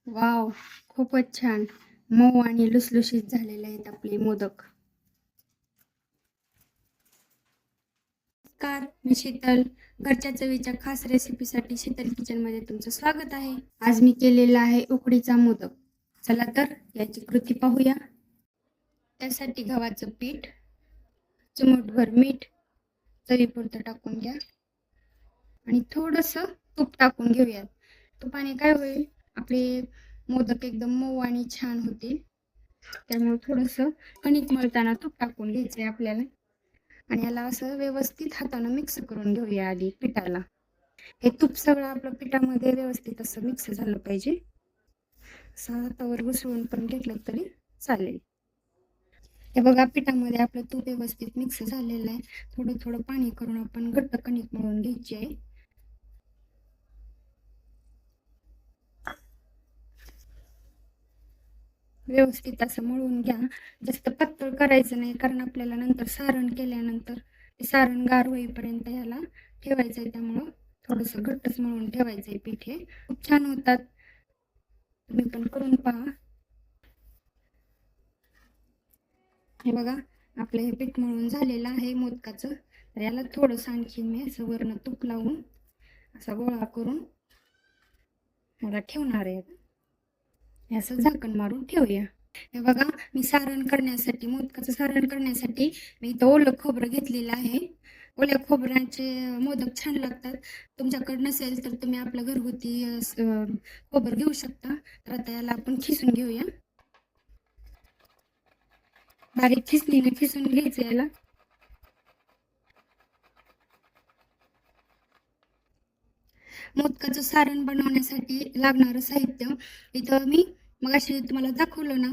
Wow! खूपच छान. मऊ आणि लुसलुशीत झालेले आहेत आपले मोदक. नमस्कार, मी शीतल. घरच्या चवीच्या खास रेसिपीसाठी शीतल किचनमध्ये तुमचं स्वागत आहे. आज मी केलेला आहे उकडीचा मोदक. चला तर याची कृती पाहूया. त्यासाठी गव्हाचं पीठ, चिमूटभर मीठ, चवीपुरतं टाकून घ्या आणि थोडंसं तूप टाकून घेऊयात. तुपाने काय होईल, आपले मोदक एकदम मऊ आणि छान होतील. त्यामुळे थोडंसं कणिक मळताना तूप टाकून घ्यायचं आहे आपल्याला आणि याला असं व्यवस्थित हातानं मिक्स करून घेऊया आधी पिठाला. हे तूप सगळं आपलं पिठामध्ये व्यवस्थित असं मिक्स झालं पाहिजे. असं हातावर घुसळून पण घेतलं तरी चालेल. हे बघा, पिठामध्ये आपलं तूप व्यवस्थित मिक्स झालेलं आहे. थोडं थोडं पाणी करून आपण घट्ट कणिक मळून घ्यायची आहे. व्यवस्थित असं मळून घ्या. जास्त पातळ करायचं नाही, कारण आपल्याला नंतर सारण केल्यानंतर ते सारण गार होईपर्यंत ह्याला ठेवायचं आहे. त्यामुळं थोडंसं घट्टच मळून ठेवायचं आहे. पीठ हे खूप छान होतात, तुम्ही पण करून पहा. हे बघा, आपलं हे पीठ मळून झालेलं आहे मोदकाचं. तर याला थोडंसं आणखी मी असं वरनं तूप लावून असा गोळा करून ह्याला ठेवणार आहे. असं झाकण मारून ठेवूया. हे बघा, मी सारण करण्यासाठी, मोदकाचं सारण करण्यासाठी मी इथं ओलं खोबरं घेतलेलं आहे. ओल्या खोबऱ्याचे मोदक छान लागतात. तुमच्याकडे नसेल तर तुम्ही आपलं घरगुती खोबरं घेऊ शकता. तर आता याला आपण खिसून घेऊया. बारीक खिसणीने खिसून घ्यायचं याला. मोदकाचं सारण बनवण्यासाठी लागणारं साहित्य इथं मी मगाशी तुम्हाला दाखवलं ना,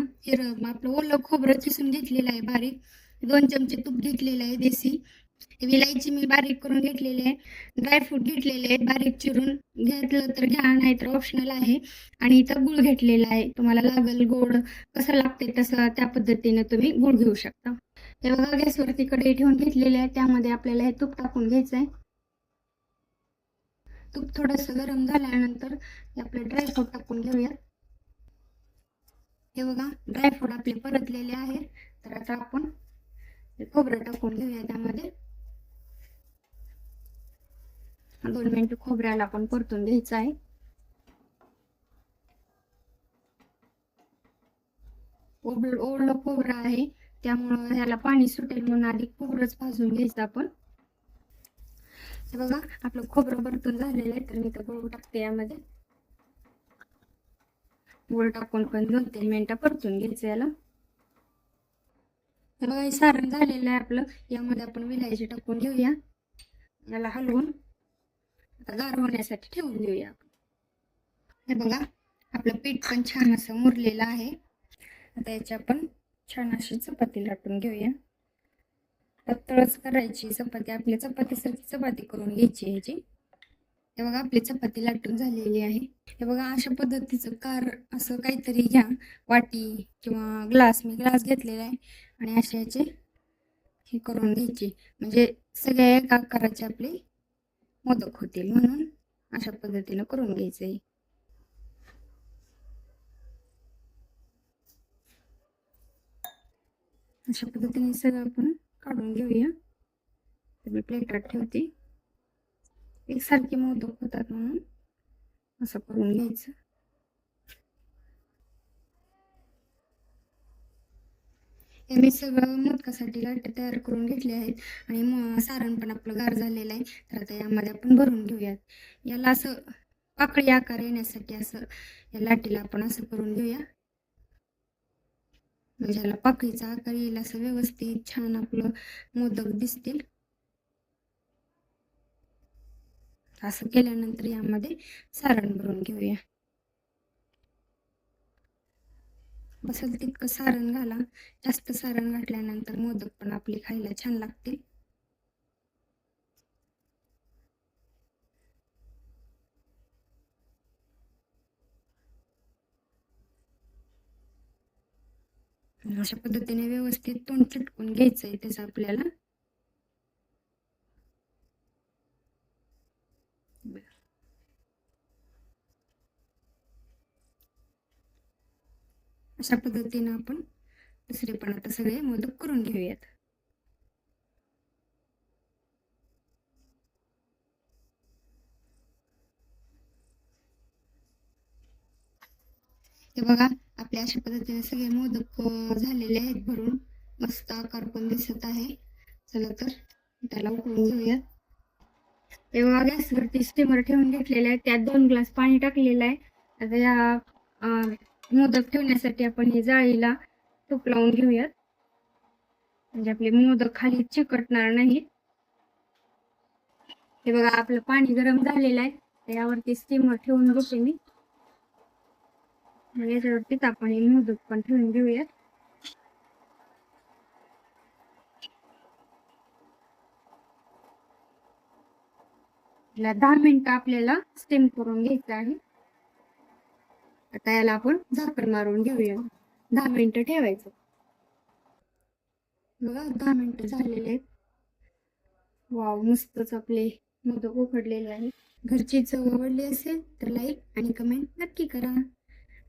आपलं ओलं खोबरं किसून घेतलेलं आहे बारीक. 2 चमचे तूप घेतलेलं आहे देसी. विलायची मी बारीक करून घेतलेली आहे. ड्रायफ्रूट घेतलेले आहेत बारीक चिरून. घेतलं तर घ्या, नाहीतर ऑप्शनल आहे. आणि इथं गूळ घेतलेला आहे. तुम्हाला लागेल गोड कसं लागते तसं त्या पद्धतीने तुम्ही गूळ घेऊ शकता. हे बघा, गॅसवरती कढई ठेवून घेतलेली आहे. त्यामध्ये आपल्याला हे तूप टाकून घ्यायचं आहे. तूप थोडंसं गरम झाल्यानंतर आपले ड्रायफ्रूट टाकून घेऊया. हे बघा, ड्रायफ्रूट आपले परतलेले आहे. तर आता आपण खोबरं टाकून घेऊया त्यामध्ये. 2 मिनिटं खोबऱ्याला आपण परतून घ्यायचं आहे. ओढलं खोबरं आहे, त्यामुळं ह्याला पाणी सुटेल म्हणून आधी खोबरंच भाजून घ्यायचं आपण. हे बघा, आपलं खोबरं परतून झालेलं आहे. तर मी तर गूळ टाकते यामध्ये. गूळ टाकून पण 2-3 मिनिटं परतून घ्यायचं याला. हे बघा, हे सारण झालेलं आहे आपलं. यामध्ये आपण विलायची टाकून घेऊया. याला हलवून आता गार होण्यासाठी ठेवून देऊया. हे बघा, आपलं पीठ पण छान असं मुरलेलं आहे. आता याची आपण छान अशी चपाती लाटून घेऊया. पातळच करायची चपाती, आपली चपातीसारखी चपाती करून घ्यायची ह्याची. हे बघा, आपली चपाती लाटून झालेली आहे. हे बघा, अशा पद्धतीचं असं काहीतरी घ्या, वाटी किंवा ग्लास. मी ग्लास घेतलेला आहे आणि असे याचे हे करून घ्यायची, म्हणजे सगळ्या एका आकाराचे आपले मोदक होतील. म्हणून अशा पद्धतीनं करून घ्यायचंय. अशा पद्धतीने सगळं आपण काढून घेऊया. तर मी प्लेटात ठेवते. एकसारखे मोदक होतात म्हणून असं करून घ्यायचं. हे मी सगळं मोदकासाठी लाटे तयार करून घेतले आहेत आणि सारण पण आपलं गार झालेलं आहे. तर आता यामध्ये आपण भरून घेऊयात. याला असं पाकळी आकार येण्यासाठी असं या लाटीला आपण असं करून घेऊया, म्हणजे याला पाकळीचा आकार येईल, असं व्यवस्थित छान आपलं मोदक दिसतील. असं केल्यानंतर यामध्ये सारण भरून घेऊया. बसेल तितकं सारण घाला. जास्त सारण घातल्यानंतर मोदक पण आपले खायला छान लागतील. अशा पद्धतीने व्यवस्थित तोंड चिटकून घ्यायचंय त्याचं आपल्याला. अशा पद्धतीनं आपण दुसरे पण आता सगळे मोदक करून घेऊयात. हे बघा, आपले अशा पद्धतीने सगळे मोदक झालेले आहेत भरून. मस्त आकार पण दिसत आहे. चला तर त्याला उकळून घेऊया. हे बघा, गॅसवरती स्टीमर ठेवून घेतलेलं आहे. त्यात 2 ग्लास पाणी टाकलेलं आहे. आता या मोदक ठेवण्यासाठी आपण हे जाळीला तूप लावून घेऊयात, म्हणजे आपले मोदक खाली चिकटणार नाहीत. हे बघा, आपलं पाणी गरम झालेलं आहे. यावरती स्टीमर ठेवून घेते मी. याच्यावरतीच आपण हे मोदक पण ठेवून घेऊयात. याला 10 मिनिटं आपल्याला स्टीम करून घ्यायचं आहे. आता याला आपण झाकण मारून घेऊया. 10 मिनिटं ठेवायचं. बघा, 10 मिनिटं झालेले आहेत. वाव, मस्तच आपले मोदक उकडलेले आहे. घरची चव आवडली असेल तर लाईक आणि कमेंट नक्की करा.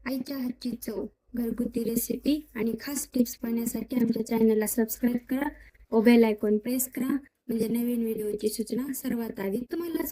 आईच्या हातची चव, घरगुती रेसिपी आणि खास टिप्स पाहण्यासाठी आमच्या चॅनलला सबस्क्राईब करा व बेल आयकॉन प्रेस करा, म्हणजे नवीन व्हिडिओची सूचना सर्वात आधी तुम्हालाच